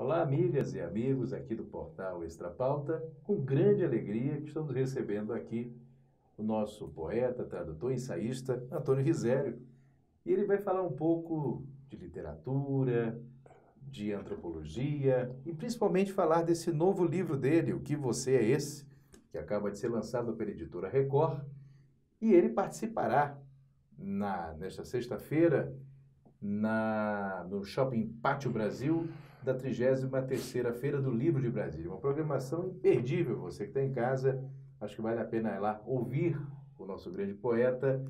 Olá, amigas e amigos aqui do portal Extra Pauta. Com grande alegria que estamos recebendo aqui o nosso poeta, tradutor e ensaísta, Antônio Risério. E ele vai falar um pouco de literatura, de antropologia e principalmente falar desse novo livro dele, O Que Você é Esse?, que acaba de ser lançado pela editora Record. E ele participará nesta sexta-feira no Shopping Pátio Brasil, da 33ª Feira do Livro de Brasília. Uma programação imperdível. Você que está em casa, acho que vale a pena ir lá ouvir o nosso grande poeta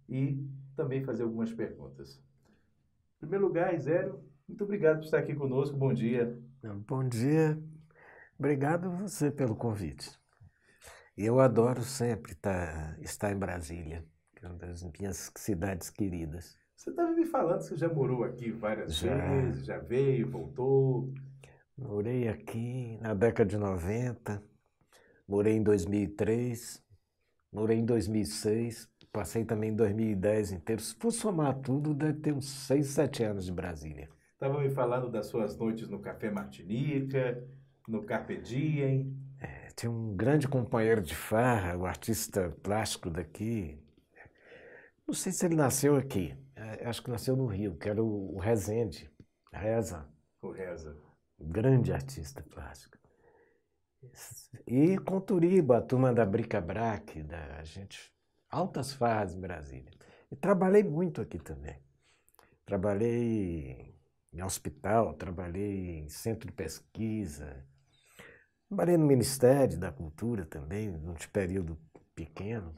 e também fazer algumas perguntas. Em primeiro lugar, Zério, muito obrigado por estar aqui conosco. Bom dia. Bom dia, obrigado você pelo convite. Eu adoro sempre estar em Brasília, que é uma das minhas cidades queridas. Você estava me falando que você já morou aqui várias Já vezes, já veio, voltou. morei aqui na década de 90, morei em 2003, morei em 2006, passei também em 2010 inteiro. Se for somar tudo, deve ter uns 6, 7 anos de Brasília. Estava me falando das suas noites no Café Martinica, no Carpe Diem. Tinha um grande companheiro de farra, o artista plástico daqui. Não sei se ele nasceu aqui, acho que nasceu no Rio, que era o Rezende, Reza, O Reza. grande artista plástico. E com Turiba, a turma da Bric-a-Brac, da gente, altas farras em Brasília. E trabalhei muito aqui também. Trabalhei em hospital, trabalhei em centro de pesquisa, trabalhei no Ministério da Cultura também, num período pequeno.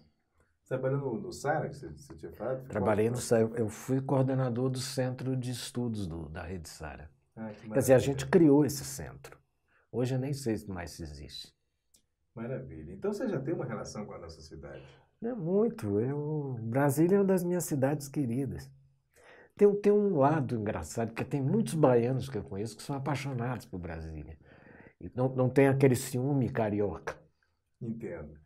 Você trabalhou no SARA, que você tinha falado? Trabalhei eu fui coordenador do Centro de Estudos da Rede Sara. Ah, que Quer dizer, a maravilha. gente criou esse centro. Hoje eu nem sei se mais se existe. Maravilha. Então você já tem uma relação com a nossa cidade? É muito. Brasília é uma das minhas cidades queridas. Tem um lado engraçado, porque tem muitos baianos que eu conheço que são apaixonados por Brasília. E não tem aquele ciúme carioca. Entendo.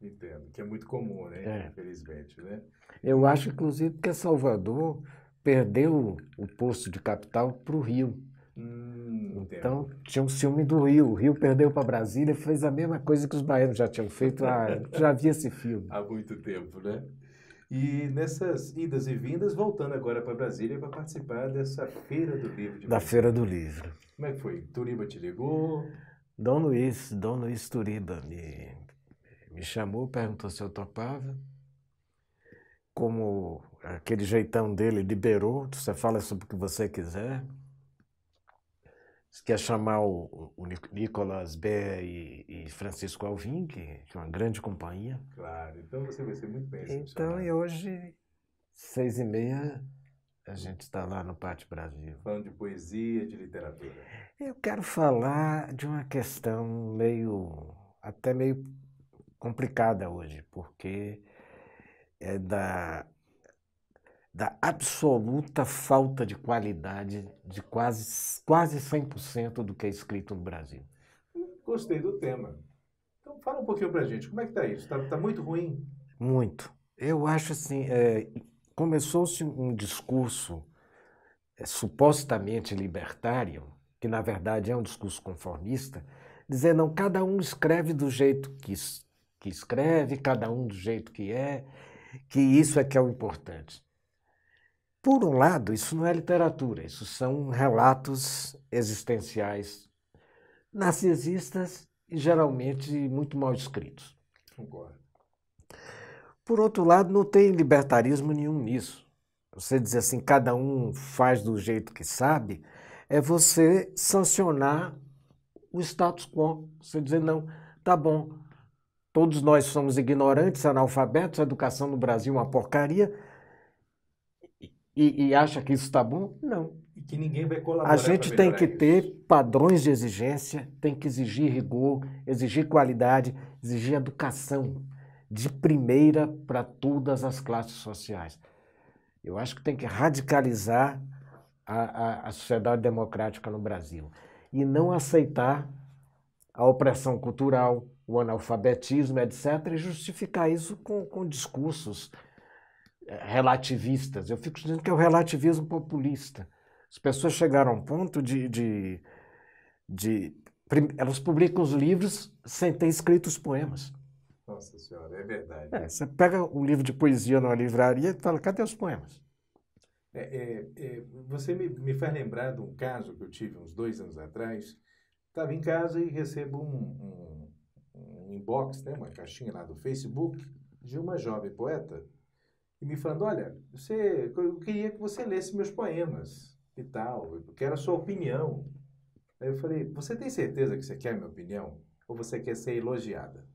Que é muito comum, né? É. Infelizmente, né? Eu acho, inclusive, que Salvador perdeu o posto de capital para o Rio. Então, Entendo. tinha um ciúme do Rio. O Rio perdeu para Brasília e fez a mesma coisa que os baianos já tinham feito. Já vi esse filme. Há muito tempo, né? E nessas idas e vindas, voltando agora para Brasília para participar dessa Feira do Livro de Da Feira Brasília. do Livro. Como é que foi? Turiba te ligou? Dom Luiz Turiba me chamou, perguntou se eu topava. Como aquele jeitão dele liberou, você fala sobre o que você quiser. Se quer chamar o Nicolas Bé e Francisco Alvim, que é uma grande companhia. Claro. Então você vai ser muito bem Então, recepcionado. e hoje, 6h30, a gente está lá no Pátio Brasil. Falando de poesia, de literatura. Eu quero falar de uma questão até meio complicada hoje, porque é da absoluta falta de qualidade de quase 100% do que é escrito no Brasil. Gostei do tema. Então fala um pouquinho pra gente. Como é que tá isso? Tá muito ruim? Muito. Eu acho assim, começou-se um discurso supostamente libertário, que na verdade é um discurso conformista, dizer, não, cada um escreve do jeito que escreve, cada um do jeito que isso é que é o importante. Por um lado, isso não é literatura, isso são relatos existenciais narcisistas e geralmente muito mal escritos. Concordo. Por outro lado, não tem libertarismo nenhum nisso. Você dizer assim, cada um faz do jeito que sabe, é você sancionar o status quo. Você dizer, não, tá bom, todos nós somos ignorantes, analfabetos, a educação no Brasil é uma porcaria, e acha que isso está bom? Não. E que ninguém vai A colaborar para gente tem melhorar que isso. ter padrões de exigência, tem que exigir rigor, exigir qualidade, exigir educação de primeira para todas as classes sociais. Eu acho que tem que radicalizar a sociedade democrática no Brasil e não aceitar a opressão cultural, o analfabetismo, etc., e justificar isso com discursos relativistas. Eu fico dizendo que é o relativismo populista. As pessoas chegaram a um ponto de Elas publicam os livros sem ter escrito os poemas. Nossa Senhora, é verdade. Você pega um livro de poesia numa livraria e fala, cadê os poemas? Você me faz lembrar de um caso que eu tive uns 2 anos atrás. Estava em casa e recebo um inbox, né, uma caixinha lá do Facebook, de uma jovem poeta, e me falando, olha, eu queria que você lesse meus poemas e tal, eu quero a sua opinião. Aí eu falei, você tem certeza que você quer a minha opinião? Ou você quer ser elogiada?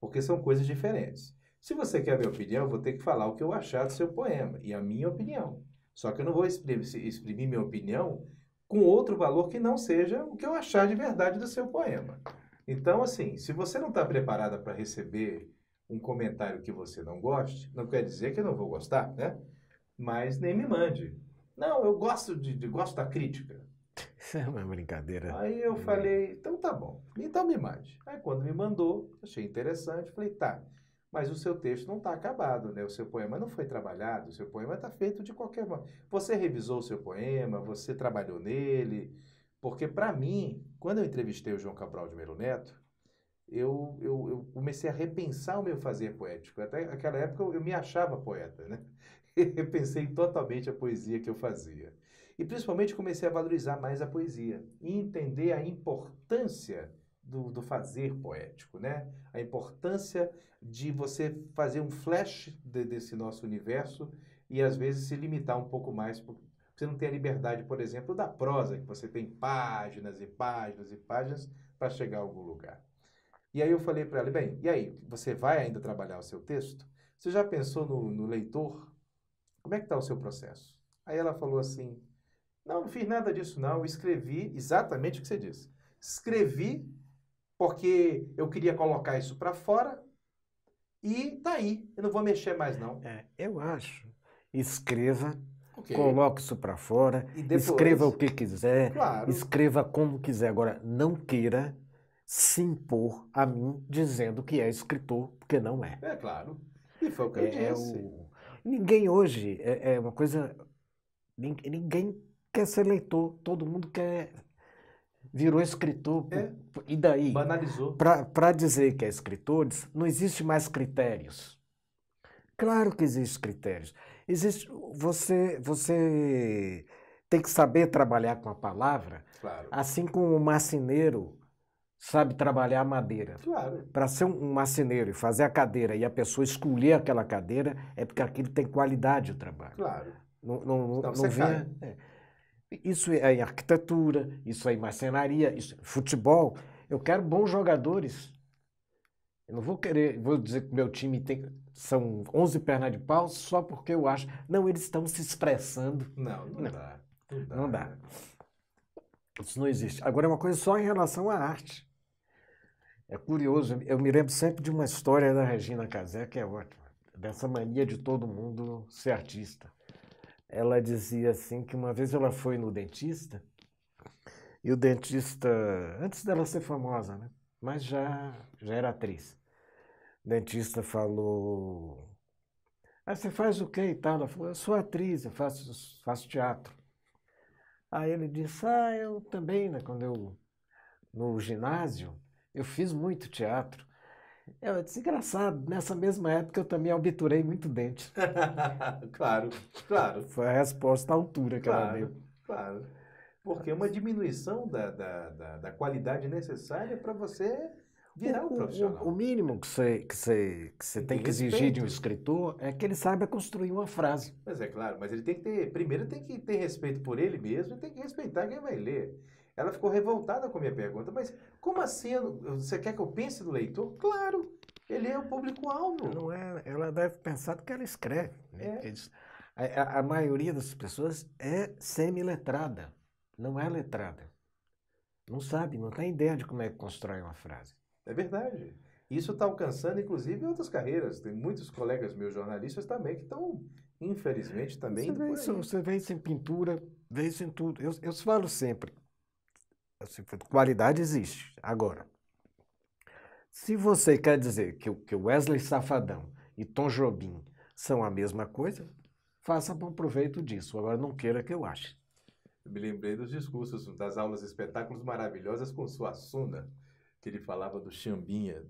Porque são coisas diferentes. Se você quer a minha opinião, eu vou ter que falar o que eu achar do seu poema e a minha opinião. Só que eu não vou exprimir minha opinião com outro valor que não seja o que eu achar de verdade do seu poema. Então, assim, se você não está preparada para receber um comentário que você não goste, não quer dizer que eu não vou gostar, né? Mas nem me mande. Não, eu gosto da crítica. Isso é uma brincadeira. Aí eu falei, então tá bom, então me mande. Aí quando me mandou, achei interessante, falei, tá, mas o seu texto não está acabado, né? O seu poema não foi trabalhado, o seu poema está feito de qualquer forma. Você revisou o seu poema, você trabalhou nele, porque para mim, quando eu entrevistei o João Cabral de Melo Neto, eu comecei a repensar o meu fazer poético. Até aquela época eu me achava poeta, né? Eu pensei totalmente a poesia que eu fazia. E principalmente comecei a valorizar mais a poesia e entender a importância do fazer poético, né? A importância de você fazer um flash desse nosso universo e às vezes se limitar um pouco mais, porque você não tem a liberdade, por exemplo, da prosa, que você tem páginas e páginas e páginas para chegar a algum lugar. E aí eu falei para ela, bem, e aí, você vai ainda trabalhar o seu texto? Você já pensou no leitor? Como é que está o seu processo? Aí ela falou assim, não fiz nada disso não, eu escrevi exatamente o que você disse. Escrevi porque eu queria colocar isso para fora e tá aí, eu não vou mexer mais não. Eu acho. Escreva, Ok. coloque isso para fora, E depois, escreva o que quiser, claro, escreva como quiser. Agora, não queira se impor a mim dizendo que é escritor, porque não é. é claro. E foi o que eu disse. Ninguém hoje, é uma coisa, ninguém quer ser leitor, todo mundo virou escritor. E daí? Banalizou. Para dizer que é escritor, não existe mais critérios. Claro que existem critérios. Você tem que saber trabalhar com a palavra, Claro. assim como o marceneiro sabe trabalhar a madeira. Claro. Para ser um marceneiro e fazer a cadeira e a pessoa escolher aquela cadeira, é porque aquilo tem qualidade o trabalho. Claro. Não vinha. Isso é em arquitetura, isso é em marcenaria, futebol. Eu quero bons jogadores. Eu não vou dizer que meu time são 11 pernas de pau só porque eu acho. Não, eles estão se expressando. Não dá. Não dá. Isso não existe. Agora, é uma coisa só em relação à arte. É curioso, eu me lembro sempre de uma história da Regina Casé, que é ótima, dessa mania de todo mundo ser artista. Ela dizia assim que uma vez ela foi no dentista, e o dentista, antes dela ser famosa, né? Mas já era atriz. O dentista falou, você faz o quê e tal? Ela falou, eu sou atriz, eu faço teatro. Aí ele disse, eu também, né? No ginásio, eu fiz muito teatro. Eu disse, engraçado, nessa mesma época eu também obturei muito dente. Claro. Foi a resposta à altura que ela deu. Claro. Porque é uma diminuição da qualidade necessária para você virar um profissional. O mínimo que você tem que exigir de um escritor é que ele saiba construir uma frase. Mas é claro, mas ele tem que ter, primeiro tem que ter respeito por ele mesmo e tem que respeitar quem vai ler. Ela ficou revoltada com a minha pergunta, mas como assim? Você quer que eu pense no leitor? Claro, ele é o público-alvo. Não é, ela deve pensar do que ela escreve. Né? A maioria das pessoas é semi-letrada, não é letrada. Não sabe, não tem ideia de como é que constrói uma frase. É verdade. Isso está alcançando, inclusive, outras carreiras. Tem muitos colegas meus jornalistas também que estão, infelizmente, também indo por aí. Você vê isso em pintura, vê isso em tudo. Eu falo sempre, assim, qualidade existe. Agora, se você quer dizer que Wesley Safadão e Tom Jobim são a mesma coisa, faça bom proveito disso. Agora, não queira que eu ache. Eu me lembrei dos discursos, das aulas espetáculos maravilhosas com Suassuna, que ele falava do Chimbinha.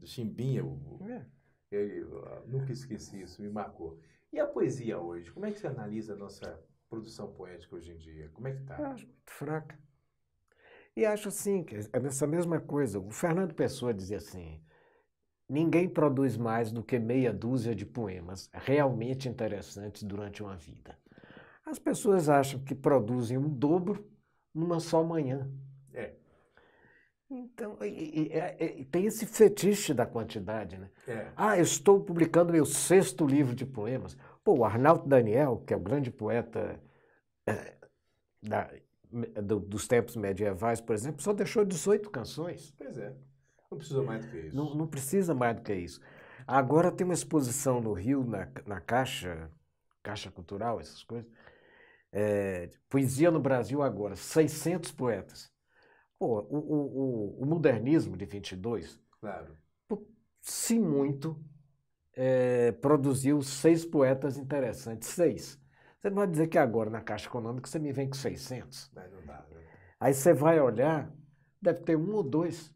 É, Eu nunca esqueci isso, me marcou. E a poesia hoje? Como é que você analisa a nossa produção poética hoje em dia? Como é que eu está? acho muito fraca. E acho assim, que é essa mesma coisa. O Fernando Pessoa dizia assim: ninguém produz mais do que meia dúzia de poemas realmente interessantes durante uma vida. As pessoas acham que produzem um dobro numa só manhã. É, Então, tem esse fetiche da quantidade, né? é, Ah, eu estou publicando meu 6º livro de poemas. Pô, o Arnaldo Daniel, que é o grande poeta da- dos tempos medievais, por exemplo, só deixou 18 canções. pois é. Não precisa mais do que Não, isso. não precisa mais do que isso. Agora tem uma exposição no Rio, na Caixa Cultural, essas coisas. Poesia no Brasil agora, 600 poetas. Pô, o modernismo de 22, Claro. pô, se muito, produziu 6 poetas interessantes. 6. Você não vai dizer que agora, na Caixa Econômica, você me vem com 600. Mas não dá, né? Aí você vai olhar, deve ter 1 ou 2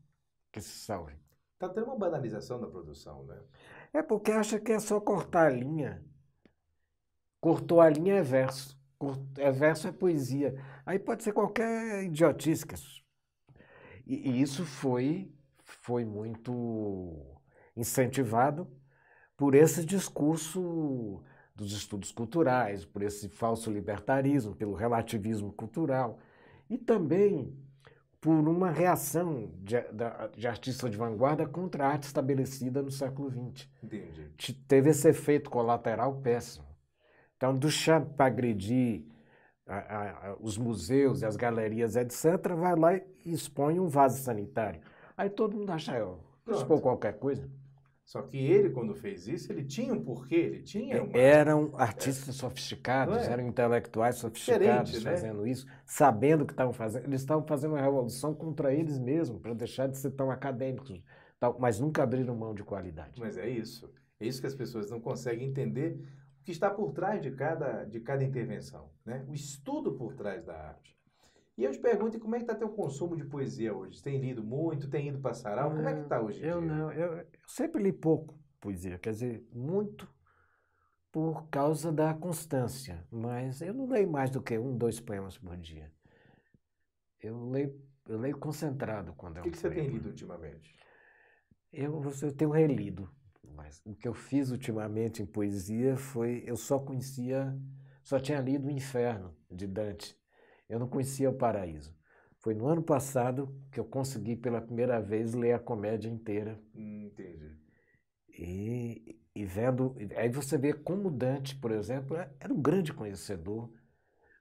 que se salvem. Está tendo uma banalização da produção, né? É porque acha que é só cortar a linha. Cortou a linha é verso. É verso é poesia. Aí pode ser qualquer idiotice. E isso foi muito incentivado por esse discurso dos estudos culturais, por esse falso libertarismo, pelo relativismo cultural. E também por uma reação de artistas de vanguarda contra a arte estabelecida no século XX. Entendi. Teve esse efeito colateral péssimo. Então, Duchamp, para agredir os museus e as galerias, etc., vai lá e expõe um vaso sanitário. Aí todo mundo acha, expor Pronto. qualquer coisa. Só que ele, quando fez isso, ele tinha um porquê, ele tinha uma... Eram artistas sofisticados, Não é? eram intelectuais Diferente, sofisticados né? fazendo isso, sabendo o que estavam fazendo. Eles estavam fazendo uma revolução contra eles mesmos, para deixar de ser tão acadêmicos, mas nunca abriram mão de qualidade. Mas é isso. É isso que as pessoas não conseguem entender o que está por trás de cada intervenção, né? O estudo por trás da arte. E eu te pergunto, e como é que está teu consumo de poesia hoje? Você tem lido muito? Tem ido para sarau? Como é que está hoje em Eu dia? não, eu sempre li pouco poesia, quer dizer, muito por causa da constância, mas eu não leio mais do que 1, 2 poemas por dia. Eu leio concentrado quando é O que um que você tem poema. lido ultimamente? Eu tenho relido, mas o que eu fiz ultimamente em poesia foi, só tinha lido o Inferno, de Dante. Eu não conhecia o Paraíso. Foi no ano passado que eu consegui pela primeira vez ler a comédia inteira. Entendi. E vendo, aí você vê como Dante, por exemplo, era um grande conhecedor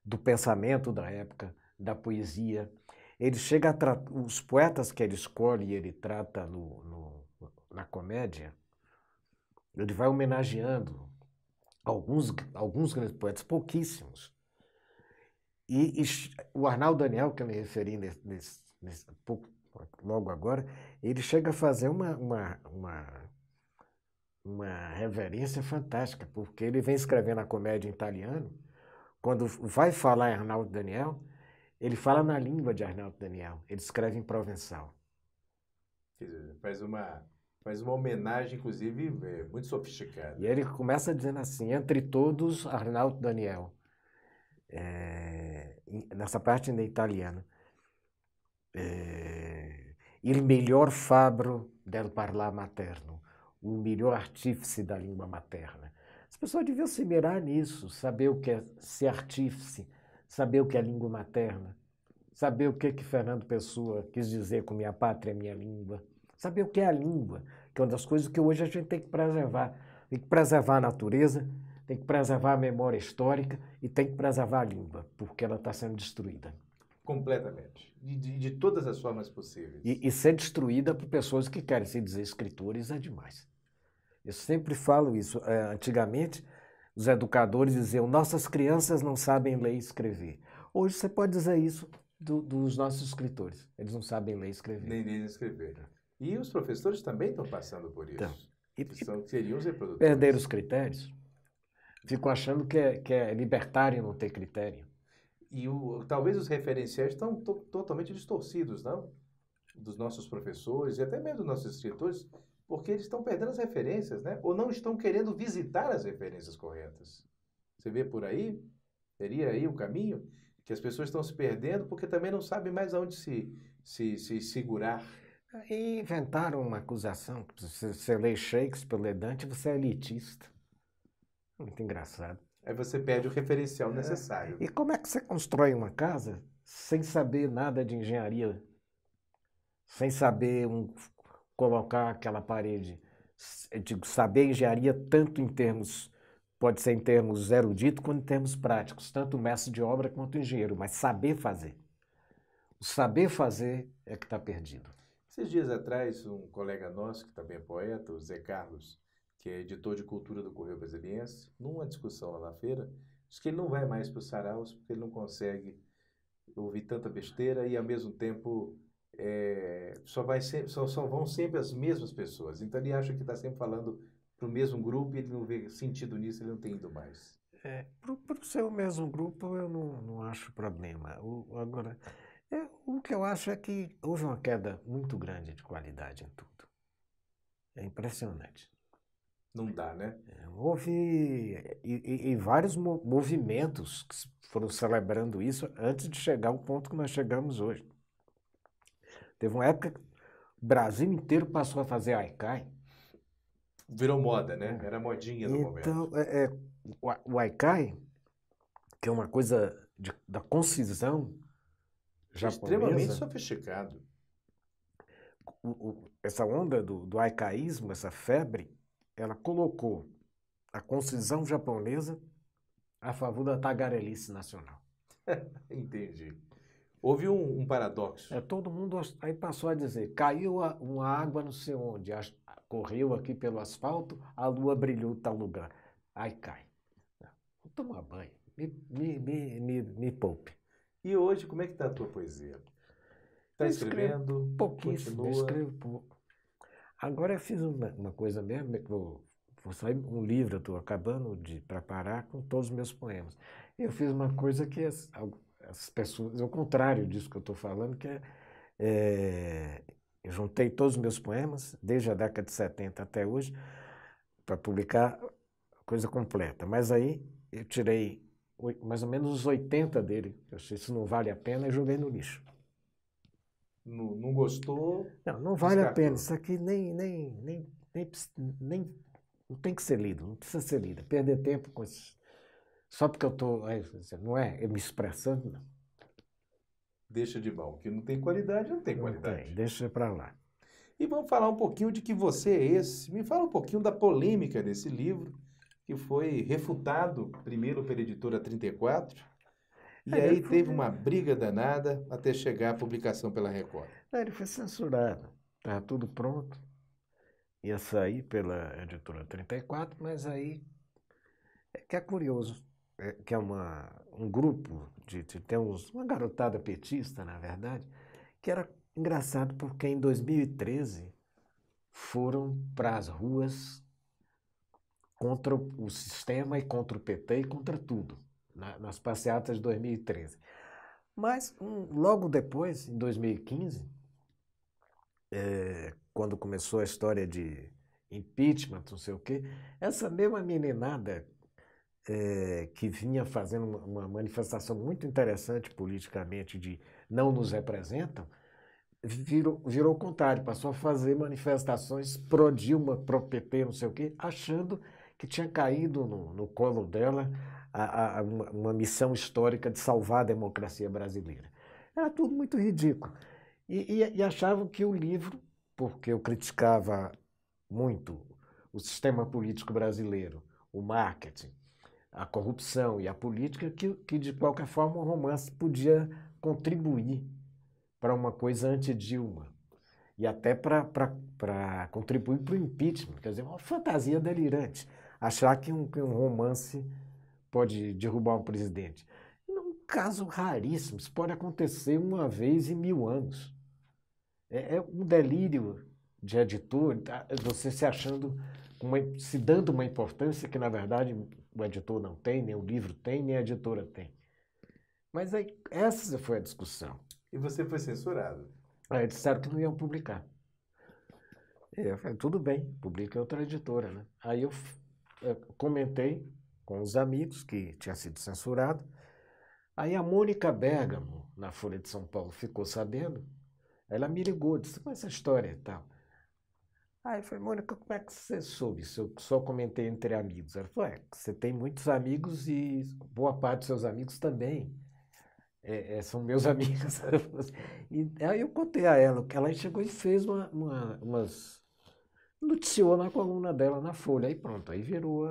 do pensamento da época, da poesia. Ele chega a tratar, os poetas que ele escolhe e ele trata na comédia, ele vai homenageando alguns grandes poetas, pouquíssimos. E o Arnaldo Daniel, que eu me referi logo agora, ele chega a fazer uma reverência fantástica, porque ele vem escrevendo a comédia em italiano. Quando vai falar em Arnaldo Daniel, ele fala na língua de Arnaldo Daniel, ele escreve em provençal. Quer dizer, faz uma homenagem, inclusive, muito sofisticada. E ele começa dizendo assim: entre todos, Arnaldo Daniel. Nessa parte ainda é italiana. Il miglior fabbro del parlar materno, o melhor artífice da língua materna. As pessoas deviam se mirar nisso, saber o que é ser artífice, saber o que é língua materna, saber o que Fernando Pessoa quis dizer com minha pátria é minha língua, saber o que é a língua, que é uma das coisas que hoje a gente tem que preservar. Tem que preservar a natureza, tem que preservar a memória histórica e tem que preservar a língua, porque ela está sendo destruída. Completamente. De todas as formas possíveis. E ser destruída por pessoas que querem se dizer escritores é demais. Eu sempre falo isso. Antigamente, os educadores diziam: nossas crianças não sabem ler e escrever. Hoje você pode dizer isso dos nossos escritores. Eles não sabem ler e escrever. Nem escrever. E os professores também estão passando por isso. Então, Seriam os reprodutores. Perderam os critérios. Ficam achando que é libertário não ter critério. talvez os referenciais estão totalmente distorcidos, não? Dos nossos professores e até mesmo dos nossos escritores, porque eles estão perdendo as referências, né? Ou não estão querendo visitar as referências corretas. Você vê por aí? Seria aí o caminho? Que as pessoas estão se perdendo porque também não sabem mais aonde se segurar. E inventaram uma acusação. Se você lê Shakespeare, lê Dante, você é elitista. Muito engraçado. Aí você perde o referencial necessário. E como é que você constrói uma casa sem saber nada de engenharia? Sem saber colocar aquela parede? Eu digo, saber engenharia tanto em termos, pode ser em termos eruditos quanto em termos práticos, tanto mestre de obra quanto engenheiro, mas saber fazer. O saber fazer é que está perdido. Esses dias atrás, um colega nosso, que também é poeta, o Zé Carlos, que é editor de cultura do Correio Brasiliense, numa discussão lá na feira, disse que ele não vai mais para os saraus porque ele não consegue ouvir tanta besteira e, ao mesmo tempo, só vão sempre as mesmas pessoas. Então, ele acha que está sempre falando para o mesmo grupo e ele não vê sentido nisso, ele não tem ido mais. Para o seu mesmo grupo, eu não acho problema. Agora, o que eu acho é que houve uma queda muito grande de qualidade em tudo. É impressionante. Não dá, né? Houve vários movimentos que foram celebrando isso antes de chegar ao ponto que nós chegamos hoje. Teve uma época que o Brasil inteiro passou a fazer haikai. Virou moda, né? Era modinha no momento. Então, o haikai, que é uma coisa da concisão japonesa, extremamente sofisticado. Essa onda do haicaísmo, essa febre, ela colocou a concisão japonesa a favor da tagarelice nacional. Entendi. Houve um paradoxo. Todo mundo aí passou a dizer, caiu uma água não sei onde, correu aqui pelo asfalto, a lua brilhou em tal lugar. Aí cai. Vou tomar banho, me poupe. E hoje, como é que está a tua poesia? Está escrevendo? Pouquíssimo, continua? eu escrevo pouco. Agora eu fiz uma coisa mesmo, vou sair um livro, eu estou acabando de preparar com todos os meus poemas. Eu fiz uma coisa que as pessoas, é o contrário disso que eu estou falando, que eu juntei todos os meus poemas, desde a década de 70 até hoje, para publicar a coisa completa. Mas aí eu tirei mais ou menos os 80 dele. Eu achei isso não vale a pena e joguei no lixo. Não gostou? Não vale a pena. Isso aqui nem não tem que ser lido, não precisa ser lido. Perder tempo com isso. Só porque eu estou, não é eu me expressando, não. Deixa de mão, que não tem qualidade, não tem qualidade. Tem, deixa para lá. E vamos falar um pouquinho de que você é esse. Me fala um pouquinho da polêmica desse livro, que foi refutado primeiro pela editora 34, e aí teve uma briga danada até chegar à publicação pela Record. Ele foi censurado, estava tudo pronto, ia sair pela editora 34, mas aí que é curioso, que é um grupo tem uma garotada petista, na verdade, que era engraçado porque em 2013 foram para as ruas contra o sistema e contra o PT e contra tudo, nas passeatas de 2013. Mas logo depois, em 2015, quando começou a história de impeachment, não sei o quê, essa mesma meninada que vinha fazendo uma manifestação muito interessante politicamente de não nos representam, virou o contrário, passou a fazer manifestações pró-Dilma, pró-PT, não sei o quê, achando que tinha caído no colo dela uma missão histórica de salvar a democracia brasileira. Era tudo muito ridículo. E achavam que o livro, porque eu criticava muito o sistema político brasileiro, o marketing, a corrupção e a política, que de qualquer forma o romance podia contribuir para uma coisa anti-Dilma e até para contribuir para o impeachment, quer dizer, uma fantasia delirante, achar que um romance pode derrubar um presidente. Um caso raríssimo, isso pode acontecer uma vez em 1000 anos. É um delírio de editor, você se achando, se dando uma importância que, na verdade, o editor não tem, nem o livro tem, nem a editora tem. Mas aí, essa foi a discussão. E você foi censurado. Aí disseram que não iam publicar. Eu falei, tudo bem, publica outra editora, né? Aí eu comentei com os amigos que tinha sido censurado. Aí a Mônica Bergamo, na Folha de São Paulo, ficou sabendo. Ela me ligou, disse, com essa história e tal. Aí eu falei, Mônica, como é que você soube? Se eu só comentei entre amigos. Ela falou, você tem muitos amigos e boa parte dos seus amigos também são meus amigos. E aí eu contei a ela, que ela chegou e fez umas... noticiou na coluna dela na Folha. Aí pronto, aí virou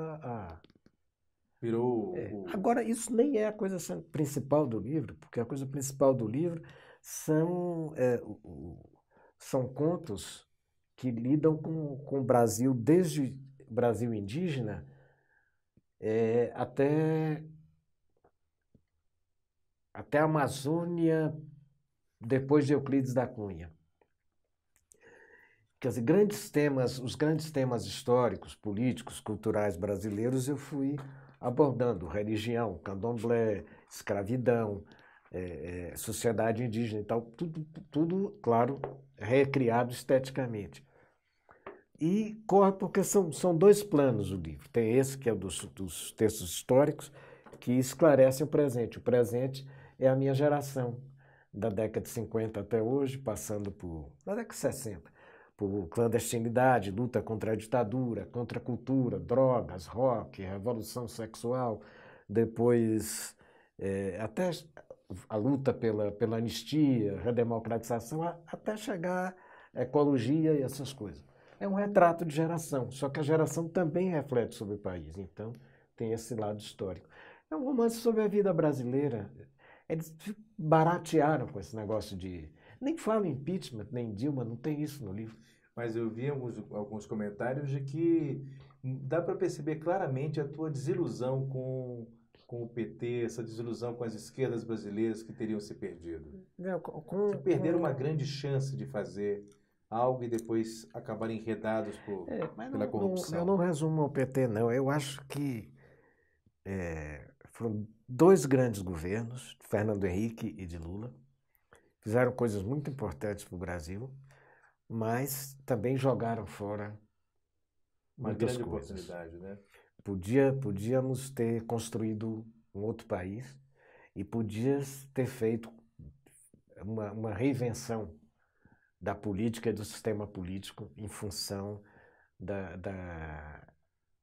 Virou o... Agora, isso nem é a coisa principal do livro, porque a coisa principal do livro são, são contos que lidam com o Brasil, desde o Brasil indígena até a Amazônia, depois de Euclides da Cunha. Quer dizer, os grandes temas históricos, políticos, culturais brasileiros eu fui abordando. Religião, candomblé, escravidão, sociedade indígena e tal. Tudo, claro, recriado esteticamente. E corre porque são dois planos o livro. Tem esse, que é dos textos históricos, que esclarecem o presente. O presente é a minha geração, da década de 50 até hoje, passando da década de 60, por clandestinidade, luta contra a ditadura, contra a cultura, drogas, rock, revolução sexual, depois até a luta pela anistia, redemocratização, até chegar à ecologia e essas coisas. É um retrato de geração, só que a geração também reflete sobre o país, então tem esse lado histórico. É um romance sobre a vida brasileira. Eles baratearam com esse negócio de... Nem fala em impeachment, nem Dilma, não tem isso no livro. Mas eu vi alguns comentários de que dá para perceber claramente a tua desilusão com o PT, essa desilusão com as esquerdas brasileiras que teriam se perdido. Não, Que perderam uma grande chance de fazer algo e depois acabarem enredados mas pela eu corrupção. não resumo ao PT, não. Eu acho que foram dois grandes governos, de Fernando Henrique e de Lula, fizeram coisas muito importantes para o Brasil, mas também jogaram fora Uma muitas grande coisas. oportunidade, né? Podíamos ter construído um outro país e podíamos ter feito uma reinvenção da política e do sistema político em função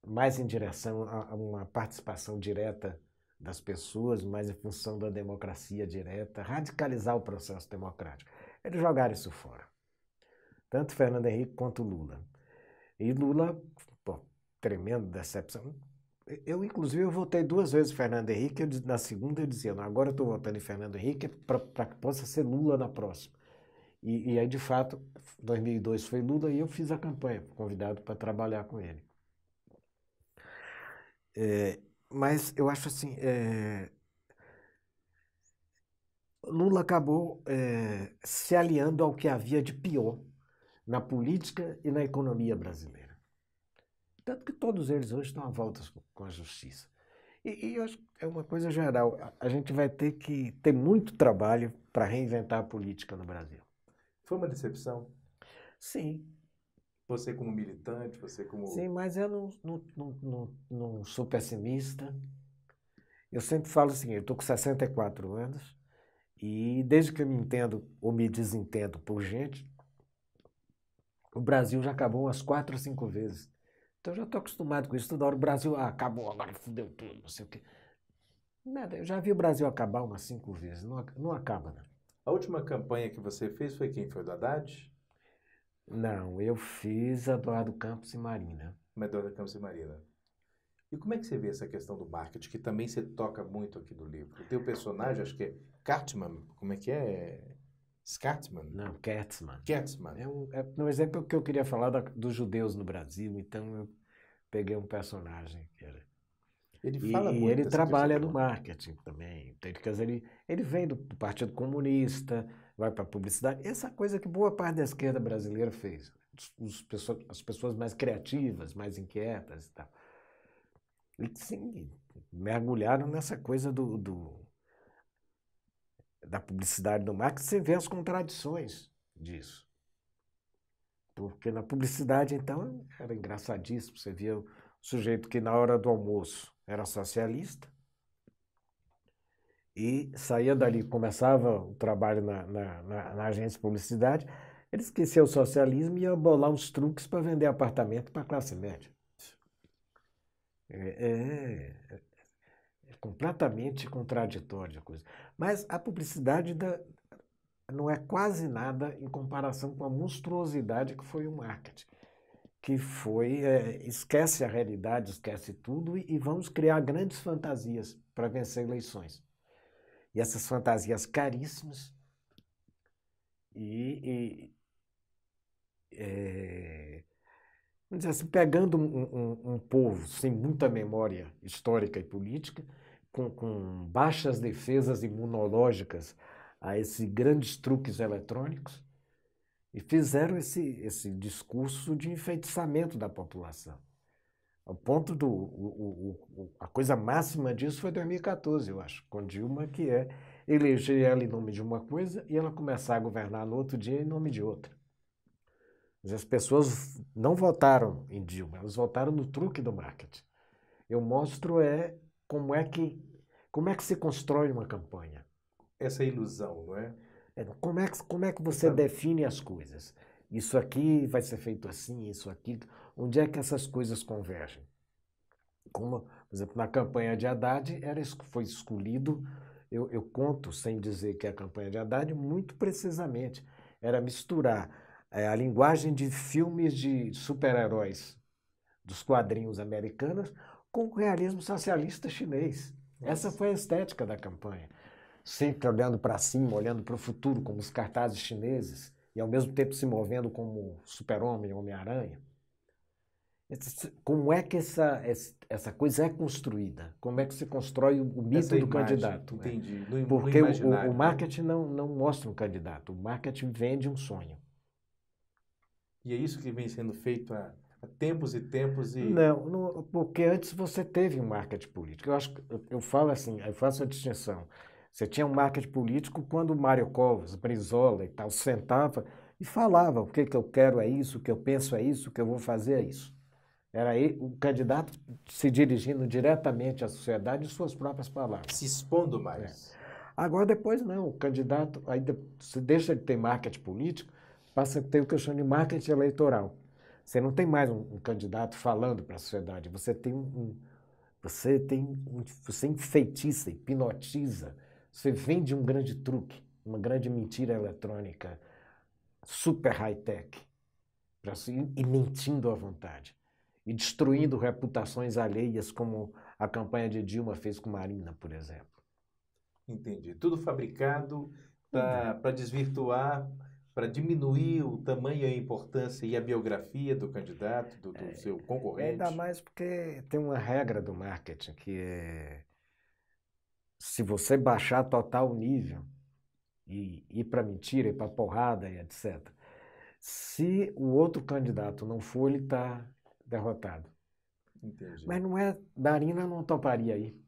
mais em direção a uma participação direta das pessoas, mais em função da democracia direta, radicalizar o processo democrático. Eles jogaram isso fora. Tanto Fernando Henrique quanto Lula. E Lula, pô, tremenda decepção. Inclusive, eu votei 2 vezes em Fernando Henrique, na segunda eu dizia, não, agora eu estou votando em Fernando Henrique para que possa ser Lula na próxima. E aí, de fato, 2002 foi Lula e eu fiz a campanha, convidado para trabalhar com ele. Mas eu acho assim, Lula acabou se aliando ao que havia de pior na política e na economia brasileira. Tanto que todos eles hoje estão à volta com a justiça. E eu acho que é uma coisa geral. A gente vai ter que ter muito trabalho para reinventar a política no Brasil. Foi uma decepção? Sim. Você como militante, você como... Sim, mas eu não sou pessimista. Eu sempre falo assim, eu estou com 64 anos e desde que eu me entendo ou me desentendo por gente, o Brasil já acabou umas 4 ou 5 vezes. Então eu já estou acostumado com isso. Toda hora o Brasil acabou, agora fudeu tudo, não sei o quê. Nada, eu já vi o Brasil acabar umas 5 vezes, não acaba, não. A última campanha que você fez foi quem? Foi o do Haddad? Não, eu fiz Eduardo Campos e Marina. Eduardo Campos e Marina. E como é que você vê essa questão do marketing, que também se toca muito aqui no livro? O teu personagem, acho que é Cartman, como é que é? Scartman? Não, Kertzmann. Kertzmann. No exemplo que eu queria falar dos judeus no Brasil, então eu peguei um personagem que era... Ele fala muito ele dessa trabalha questão no do marketing também. Quer dizer, ele vem do Partido Comunista, vai para a publicidade. Essa coisa que boa parte da esquerda brasileira fez. As pessoas mais criativas, mais inquietas e tal. E sim, mergulharam nessa coisa da publicidade do marketing, você vê as contradições disso. Porque na publicidade, então, era engraçadíssimo. Você via o sujeito que na hora do almoço era socialista e saía dali, começava o trabalho na agência de publicidade, ele esquecia o socialismo e ia bolar uns truques para vender apartamento para a classe média. É completamente contraditória a coisa. Mas a publicidade não é quase nada em comparação com a monstruosidade que foi o marketing. Que foi, esquece a realidade, esquece tudo e vamos criar grandes fantasias para vencer eleições. E essas fantasias caríssimas vamos dizer assim, pegando um povo sem muita memória histórica e política, com baixas defesas imunológicas a esses grandes truques eletrônicos, e fizeram esse discurso de enfeitiçamento da população. Ao ponto a coisa máxima disso foi 2014, eu acho, com Dilma, que é eleger ela em nome de uma coisa e ela começar a governar no outro dia em nome de outra. Mas as pessoas não votaram em Dilma, elas votaram no truque do marketing. Eu mostro como é que se constrói uma campanha. Essa ilusão, não é? Como é que você define as coisas? Isso aqui vai ser feito assim, isso aqui. Onde é que essas coisas convergem? Como, por exemplo, na campanha de Haddad foi escolhido, eu conto, sem dizer que é a campanha de Haddad, muito precisamente. Era misturar a linguagem de filmes de super-heróis dos quadrinhos americanos com o realismo socialista chinês. Essa foi a estética da campanha. Sempre olhando para cima, olhando para o futuro, como os cartazes chineses, e ao mesmo tempo se movendo como Super-Homem, Homem-Aranha. Como é que essa coisa é construída? Como é que se constrói o mito do candidato? Entendi. Porque o marketing não mostra um candidato, o marketing vende um sonho. E é isso que vem sendo feito há tempos e tempos e... Não, porque antes você teve um marketing político. Eu falo assim, eu faço a distinção. Você tinha um marketing político quando o Mário Covas, Brizola e tal, sentava e falava o que eu quero é isso, o que eu penso é isso, o que eu vou fazer é isso. Era aí o candidato se dirigindo diretamente à sociedade em suas próprias palavras. Se expondo mais. Agora, depois não. O candidato, aí você deixa de ter marketing político, passa a ter o que eu chamo de marketing eleitoral. Você não tem mais um candidato falando para a sociedade. Você enfeitiça, hipnotiza. Você vende um grande truque, uma grande mentira eletrônica, super high-tech, e mentindo à vontade. E destruindo reputações alheias, como a campanha de Dilma fez com Marina, por exemplo. Entendi. Tudo fabricado para desvirtuar, para diminuir o tamanho, a importância e a biografia do candidato, do seu concorrente. Ainda mais porque tem uma regra do marketing que é: se você baixar total o nível e ir para mentira, ir para porrada e etc., se o outro candidato não for, ele está derrotado. Entendi. Mas não é, Marina não toparia aí.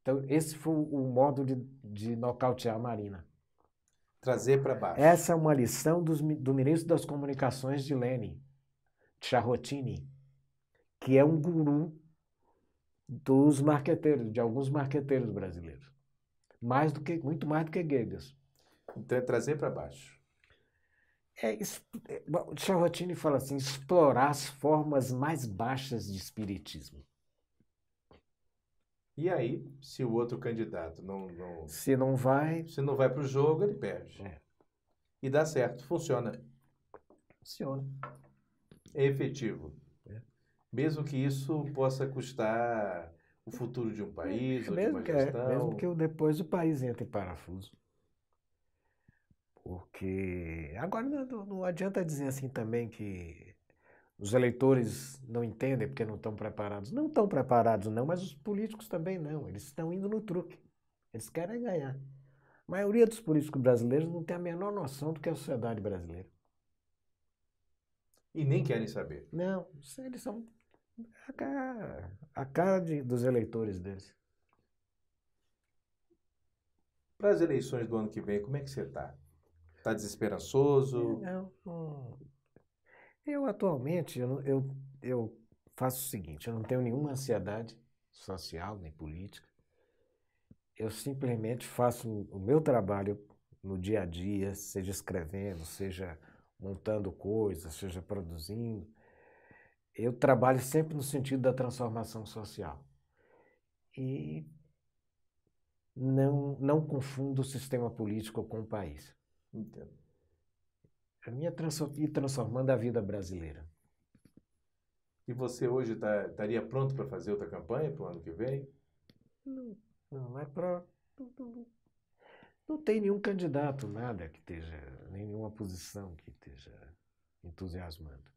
Então, esse foi o modo de nocautear a Marina. Trazer para baixo. Essa é uma lição do ministro das Comunicações de Lenin, Charrotini, que é um guru dos marqueteiros, de alguns marqueteiros brasileiros. Muito mais do que Goebbels. Então é trazer para baixo. Charrotini fala assim: explorar as formas mais baixas de espiritismo. E aí, se o outro candidato se não vai para o jogo, ele perde. E dá certo, funciona. Funciona. É efetivo. Mesmo que isso possa custar o futuro de um país ou de uma gestão. Mesmo que depois o país entre em parafuso. Porque agora não adianta dizer assim também que os eleitores não entendem porque não estão preparados. Não estão preparados, não, mas os políticos também não. Eles estão indo no truque. Eles querem ganhar. A maioria dos políticos brasileiros não tem a menor noção do que é a sociedade brasileira. E nem querem saber. Não, eles são a cara dos eleitores deles. Para as eleições do ano que vem, como é que você está? Está desesperançoso? Eu atualmente, eu faço o seguinte, eu não tenho nenhuma ansiedade social nem política. Eu simplesmente faço o meu trabalho no dia a dia, seja escrevendo, seja montando coisas, seja produzindo. Eu trabalho sempre no sentido da transformação social. E não confundo o sistema político com o país. Entendo. A minha ir transformando a vida brasileira. E você hoje estaria pronto para fazer outra campanha para o ano que vem? Não é para. Não tem nenhum candidato, nada que esteja, nenhuma posição que esteja entusiasmando.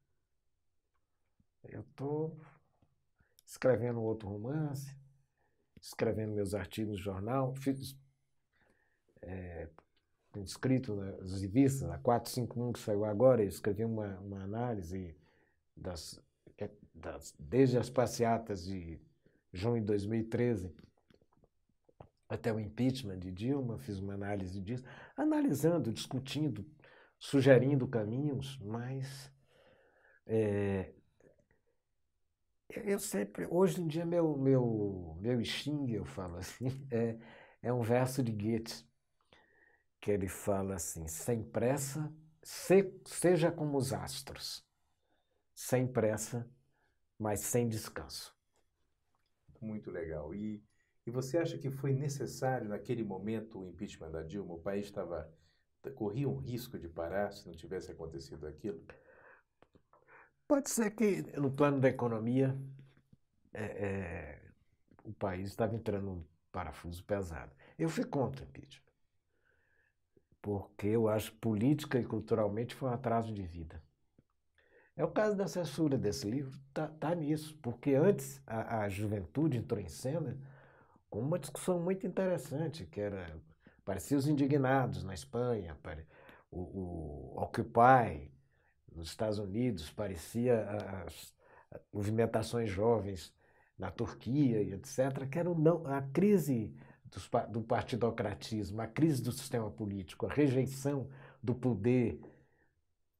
Eu estou escrevendo outro romance, escrevendo meus artigos no jornal, fiz escrito nas revistas, a 451 que saiu agora, eu escrevi uma análise desde as passeatas de junho de 2013 até o impeachment de Dilma, fiz uma análise disso, analisando, discutindo, sugerindo caminhos, mas eu sempre, hoje em dia, meu xingue, eu falo assim, é um verso de Goethe, que ele fala assim, sem pressa, seja como os astros, sem pressa, mas sem descanso. Muito legal. E você acha que foi necessário, naquele momento, o impeachment da Dilma? O país corria um risco de parar se não tivesse acontecido aquilo? Pode ser que, no plano da economia, o país estava entrando num parafuso pesado. Eu fui contra o impeachment, porque eu acho que política e culturalmente foi um atraso de vida. É o caso da censura desse livro, tá nisso, porque antes a juventude entrou em cena com uma discussão muito interessante, que era, parecia os indignados na Espanha, o Occupy nos Estados Unidos, parecia as movimentações jovens na Turquia e etc., que era a crise do partidocratismo, a crise do sistema político, a rejeição do poder,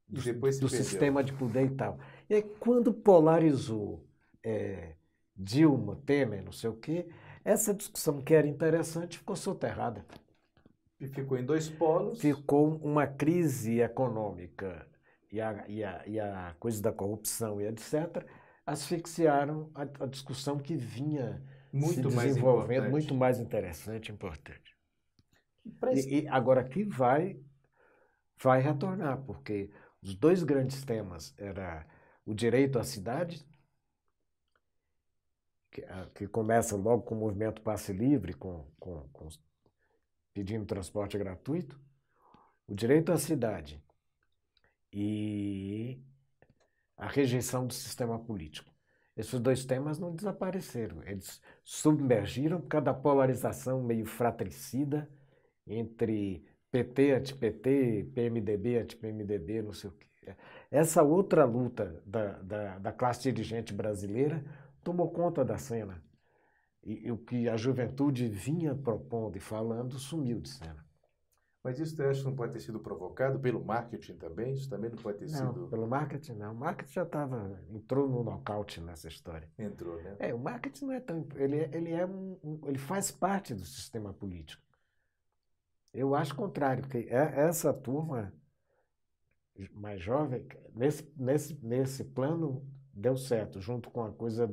E depois se do perdeu. sistema de poder e tal. E aí, quando polarizou Dilma, Temer, não sei o quê, essa discussão que era interessante ficou soterrada. E ficou em dois polos. Ficou uma crise econômica e a coisa da corrupção e etc., asfixiaram a discussão que vinha se desenvolvendo, muito mais interessante e importante. E agora aqui vai retornar, porque os dois grandes temas eram o direito à cidade, que começa logo com o movimento Passe Livre, pedindo transporte gratuito, o direito à cidade e a rejeição do sistema político. Esses dois temas não desapareceram, eles submergiram por causa da polarização meio fratricida entre PT, anti-PT, PMDB, anti-PMDB, não sei o quê. Essa outra luta da classe dirigente brasileira tomou conta da cena. E o que a juventude vinha propondo e falando sumiu de cena. Mas isso eu acho que não pode ter sido provocado pelo marketing também? Isso também não pode ter sido... Não, pelo marketing não. O marketing já entrou no nocaute nessa história. Entrou, né? O marketing não é tão... Ele faz parte do sistema político. Eu acho o contrário, que essa turma mais jovem, nesse plano, deu certo, junto com a coisa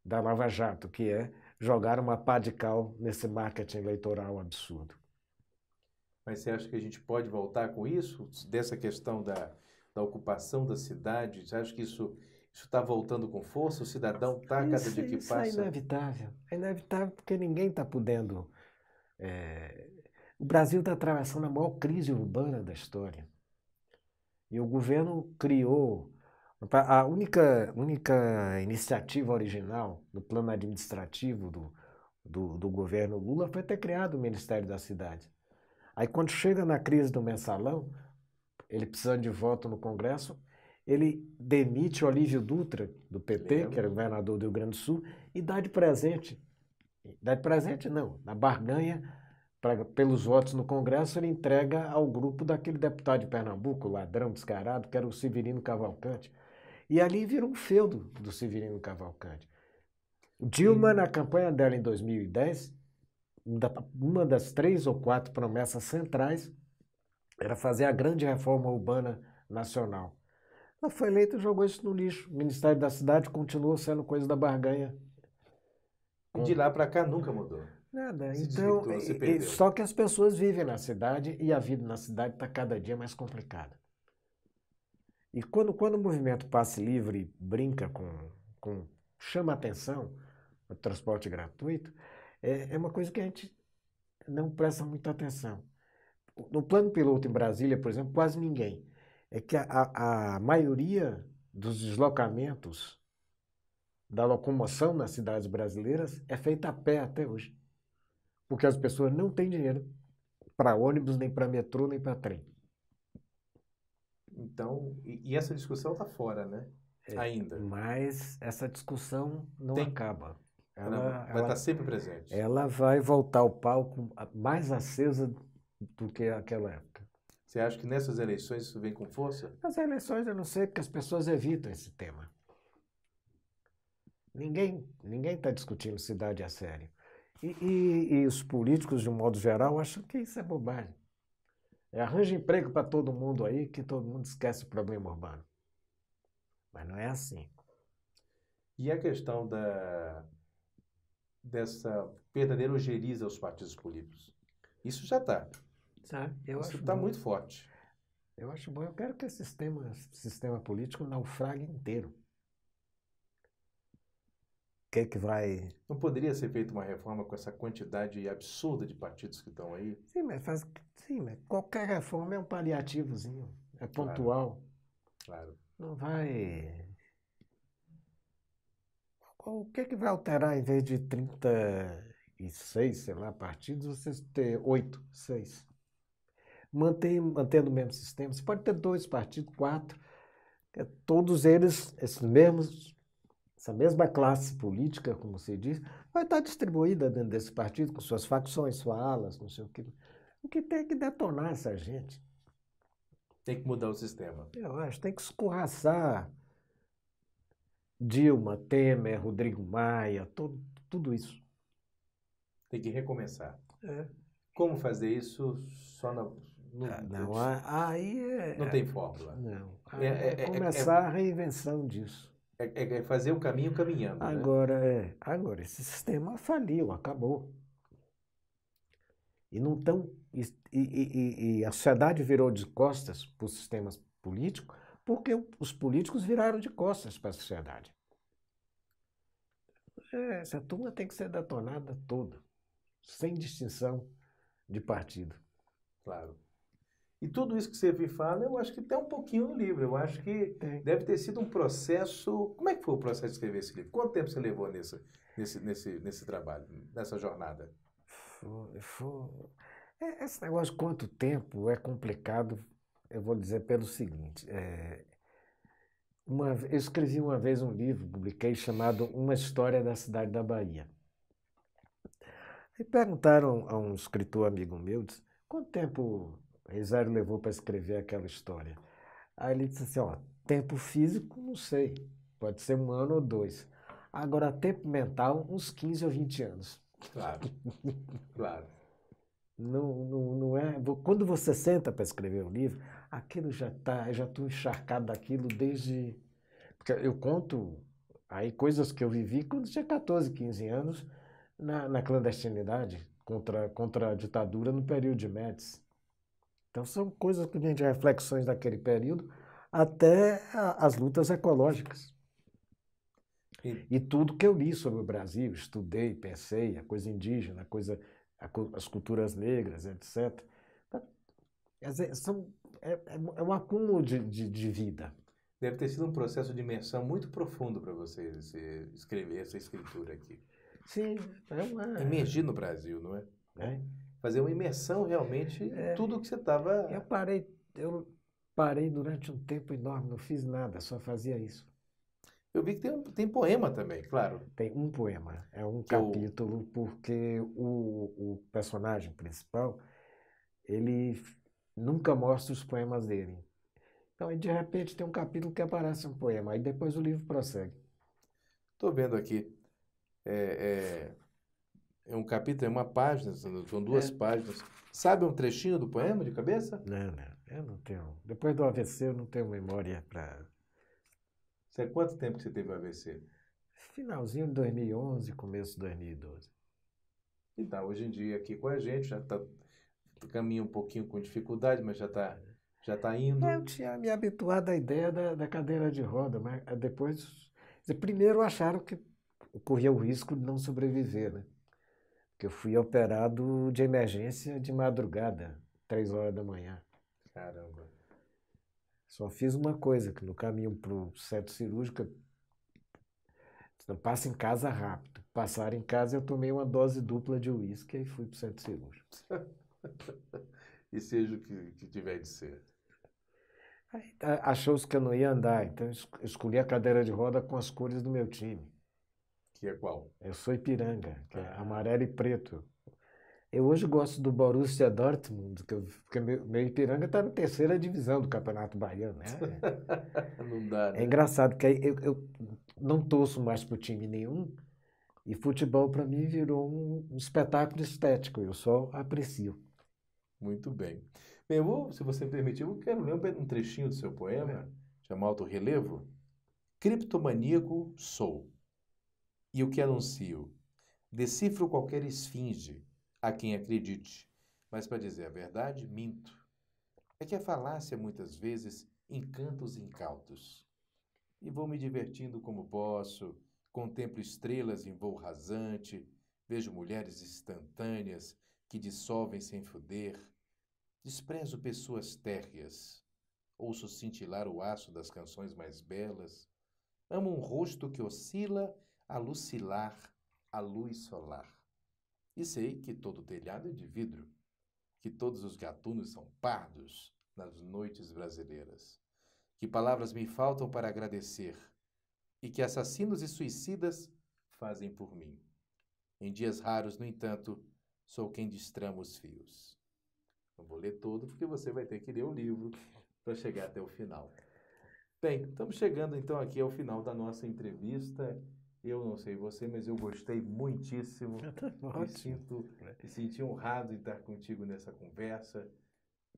da Lava Jato, que é jogar uma pá de cal nesse marketing eleitoral absurdo. Mas você acha que a gente pode voltar com isso? Dessa questão da ocupação da cidade? Você acha que isso está voltando com força? O cidadão está, cada dia que passa... Isso é inevitável. É inevitável porque ninguém está podendo... O Brasil está atravessando a maior crise urbana da história. E o governo criou... A única iniciativa original do plano administrativo do governo Lula foi ter criado o Ministério da Cidade. Aí, quando chega na crise do mensalão, ele precisando de voto no Congresso, ele demite o Olívio Dutra, do PT, que era governador do Rio Grande do Sul, e dá de presente. Dá de presente, não, na barganha, pelos votos no Congresso, ele entrega ao grupo daquele deputado de Pernambuco, o ladrão descarado, que era o Severino Cavalcante. E ali vira um feudo do Severino Cavalcante. Dilma, na campanha dela em 2010, uma das 3 ou 4 promessas centrais era fazer a grande reforma urbana nacional. Ela foi eleita e jogou isso no lixo. O Ministério da Cidade continuou sendo coisa da barganha. E de lá para cá nunca mudou. Nada. Se Então, desvirtuou, se perdeu. só que as pessoas vivem na cidade e a vida na cidade está cada dia mais complicada. E quando o movimento Passe Livre brinca chama atenção o transporte gratuito, é uma coisa que a gente não presta muita atenção. No plano piloto em Brasília, por exemplo, quase ninguém. É que a maioria dos deslocamentos da locomoção nas cidades brasileiras é feita a pé até hoje. Porque as pessoas não têm dinheiro para ônibus, nem para metrô, nem para trem. Então, e essa discussão está fora, né? Ainda. Mas essa discussão não acaba. Vai estar sempre presente. Ela vai voltar ao palco mais acesa do que aquela época. Você acha que nessas eleições isso vem com força? Nas eleições eu não sei, porque as pessoas evitam esse tema. Ninguém está discutindo cidade a sério. E os políticos, de um modo geral, acham que isso é bobagem. Arranja emprego para todo mundo aí, que todo mundo esquece o problema urbano. Mas não é assim. E a questão dessa verdadeira ojeriza aos partidos políticos? Isso já está. Isso está muito forte. Eu acho bom. Eu quero que esse sistema político naufrague inteiro. O que é que vai... Não poderia ser feita uma reforma com essa quantidade absurda de partidos que estão aí? Sim, mas qualquer reforma é um paliativozinho. É pontual. Claro. Não vai... O que é que vai alterar em vez de 36, sei lá, partidos, vocês ter 8, 6? Mantendo o mesmo sistema. Você pode ter 2 partidos, 4, todos eles, essa mesma classe política, como você diz, vai estar distribuída dentro desse partido, com suas facções, suas alas, não sei o que. O que tem que detonar essa gente? Tem que mudar o sistema. Eu acho, tem que escorraçar Dilma, Temer, Rodrigo Maia, tudo isso. Tem que recomeçar. Como fazer isso só não tem fórmula. Não. Começar a reinvenção disso. É fazer o caminho caminhando. Agora, esse sistema faliu, acabou. E a sociedade virou de costas para os sistemas políticos, porque os políticos viraram de costas para a sociedade. Essa turma tem que ser detonada toda, sem distinção de partido. Claro. E tudo isso que você fala, eu acho que tem um pouquinho no livro. Eu acho que deve ter sido um processo... Como é que foi o processo de escrever esse livro? Quanto tempo você levou nesse trabalho, nessa jornada? Esse negócio de quanto tempo é complicado, eu vou dizer pelo seguinte. Eu escrevi uma vez um livro, publiquei, chamado Uma História da Cidade da Bahia. E perguntaram a um escritor amigo meu, disse, quanto tempo Risério levou para escrever aquela história? Aí ele disse assim, tempo físico, não sei, pode ser 1 ano ou 2. Agora, tempo mental, uns 15 ou 20 anos. Claro, claro. Não é... Quando você senta para escrever um livro, aquilo já estou encharcado daquilo desde... Porque eu conto aí coisas que eu vivi quando tinha 14, 15 anos, na clandestinidade, contra a ditadura no período de Médici. Então são coisas que a gente reflexões daquele período até as lutas ecológicas. E tudo que eu li sobre o Brasil, estudei, pensei, a coisa indígena, as culturas negras, etc. É um acúmulo de vida. Deve ter sido um processo de imersão muito profundo para você escrever essa escritura aqui. Sim, Imergir no Brasil, não é? Fazer uma imersão realmente em tudo que você estava... Eu parei durante um tempo enorme, não fiz nada, só fazia isso. Eu vi que tem poema também, claro. Tem um poema, é um Que é o... capítulo, porque o personagem principal, ele nunca mostra os poemas dele. Então, aí, de repente, tem um capítulo que aparece um poema, aí depois o livro prossegue. Estou vendo aqui. É, é um capítulo, é uma página, são duas É, páginas. Sabe um trechinho do poema de cabeça? não, eu não tenho. Depois do AVC, eu não tenho memória para. Você há quanto tempo que você teve o AVC? Finalzinho de 2011, começo de 2012. E tá, hoje em dia aqui com a gente, já tá, caminha um pouquinho com dificuldade, mas já tá Eu indo. tinha me habituado à ideia da cadeira de roda, mas depois. Primeiro acharam que eu corria o risco de não sobreviver, né? Porque eu fui operado de emergência de madrugada, 3 horas da manhã. Caramba. Só fiz uma coisa, que no caminho para o centro cirúrgico, eu passo em casa rápido. Passaram em casa, eu tomei uma dose dupla de uísque e fui para o centro cirúrgico. E seja o que tiver de ser. Aí, achou-se que eu não ia andar, então eu escolhi a cadeira de roda com as cores do meu time. Que é qual? Eu sou Ipiranga, que é Ah, amarelo e preto. Eu hoje gosto do Borussia Dortmund, porque meu Ipiranga está na terceira divisão do Campeonato Baiano, né? não dá, É né? engraçado, porque aí eu não torço mais para time nenhum, e futebol para mim virou um espetáculo estético, eu só aprecio. Muito bem. Bem, se você me permitir, eu quero ler um trechinho do seu poema, chamado Alto Relevo. Criptomaníaco sou, e o que anuncio? Decifro qualquer esfinge, a quem acredite, mas para dizer a verdade, minto. É que a falácia muitas vezes encanta os incautos. E vou me divertindo como posso, contemplo estrelas em voo rasante, vejo mulheres instantâneas que dissolvem sem foder, desprezo pessoas térreas, ouço cintilar o aço das canções mais belas, amo um rosto que oscila a lucilar a luz solar. E sei que todo telhado é de vidro, que todos os gatunos são pardos nas noites brasileiras, que palavras me faltam para agradecer e que assassinos e suicidas fazem por mim. Em dias raros, no entanto, sou quem destrama os fios. Não vou ler todo, porque você vai ter que ler o livro para chegar até o final. Bem, estamos chegando então aqui ao final da nossa entrevista. Eu não sei você, mas eu gostei muitíssimo. Me Ótimo. sinto, me senti honrado em estar contigo nessa conversa,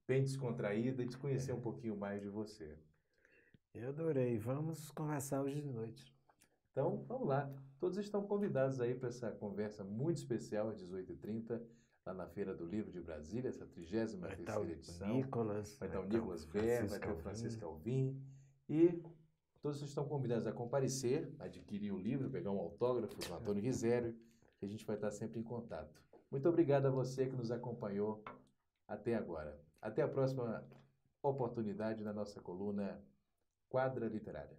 bem descontraída, e de conhecer um pouquinho mais de você. Eu adorei. Vamos conversar hoje de noite. Então, vamos lá. Todos estão convidados aí para essa conversa muito especial às 18h30, lá na Feira do Livro de Brasília, essa Vai estar 33ª o edição. Nicolas, Vai estar o estar o Nicolas Ber, vai Francisco ter o Alvim. Francisco Alvim. E todos estão convidados a comparecer, adquirir o livro, pegar um autógrafo do Antônio Risério, que a gente vai estar sempre em contato. Muito obrigado a você que nos acompanhou até agora. Até a próxima oportunidade na nossa coluna Quadra Literária.